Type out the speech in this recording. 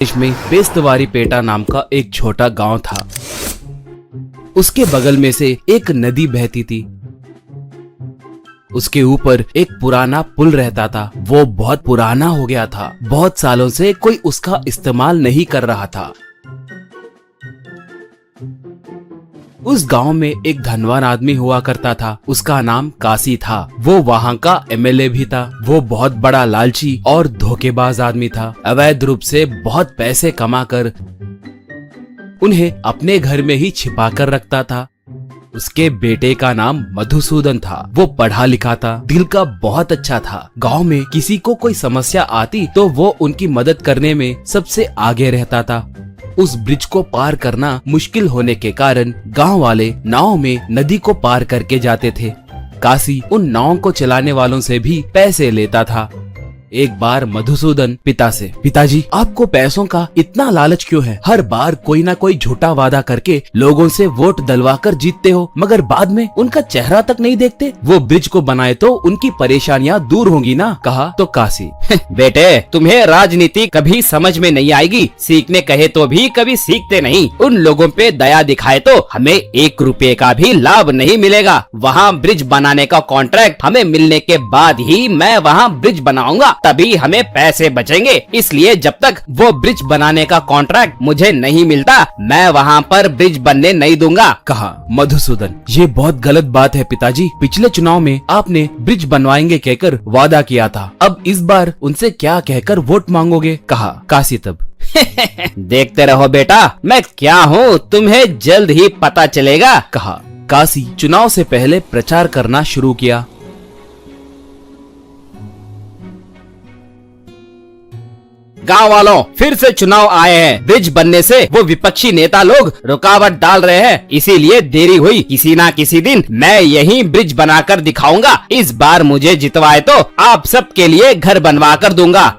देश में बेस्तवारी पेटा नाम का एक छोटा गांव था। उसके बगल में से एक नदी बहती थी। उसके ऊपर एक पुराना पुल रहता था। वो बहुत पुराना हो गया था। बहुत सालों से कोई उसका इस्तेमाल नहीं कर रहा था। उस गांव में एक धनवान आदमी हुआ करता था। उसका नाम काशी था। वो वहाँ का एमएलए भी था। वो बहुत बड़ा लालची और धोखेबाज आदमी था। अवैध रूप से बहुत पैसे कमाकर उन्हें अपने घर में ही छिपा कर रखता था। उसके बेटे का नाम मधुसूदन था। वो पढ़ा लिखा था, दिल का बहुत अच्छा था। गांव में किसी को कोई समस्या आती तो वो उनकी मदद करने में सबसे आगे रहता था। उस ब्रिज को पार करना मुश्किल होने के कारण गांव वाले नाव में नदी को पार करके जाते थे। काशी उन नाव को चलाने वालों से भी पैसे लेता था। एक बार मधुसूदन पिता से, पिताजी आपको पैसों का इतना लालच क्यों है? हर बार कोई ना कोई झूठा वादा करके लोगों से वोट दिलवाकर जीतते हो, मगर बाद में उनका चेहरा तक नहीं देखते। वो ब्रिज को बनाए तो उनकी परेशानियां दूर होंगी ना? कहा तो काशी, बेटे तुम्हें राजनीति कभी समझ में नहीं आएगी। सीखने कहे तो भी कभी सीखते नहीं। उन लोगों पे दया दिखाए तो हमें 1 रुपए का भी लाभ नहीं मिलेगा। वहाँ ब्रिज बनाने का कॉन्ट्रैक्ट हमें मिलने के बाद ही मैं वहाँ ब्रिज बनाऊंगा, तभी हमें पैसे बचेंगे। इसलिए जब तक वो ब्रिज बनाने का कॉन्ट्रैक्ट मुझे नहीं मिलता, मैं वहाँ पर ब्रिज बनने नहीं दूंगा। कहा मधुसूदन, ये बहुत गलत बात है पिताजी। पिछले चुनाव में आपने ब्रिज बनवाएंगे कहकर वादा किया था। अब इस बार उनसे क्या कहकर वोट मांगोगे? कहा काशी तब। देखते रहो बेटा, मैं क्या हूँ तुम्हें जल्द ही पता चलेगा। कहा काशी चुनाव से पहले प्रचार करना शुरू किया। गांव वालों, फिर से चुनाव आए हैं। ब्रिज बनने से वो विपक्षी नेता लोग रुकावट डाल रहे हैं, इसीलिए देरी हुई। किसी ना किसी दिन मैं यही ब्रिज बनाकर दिखाऊंगा। इस बार मुझे जितवाए तो आप सबके लिए घर बनवा कर दूंगा।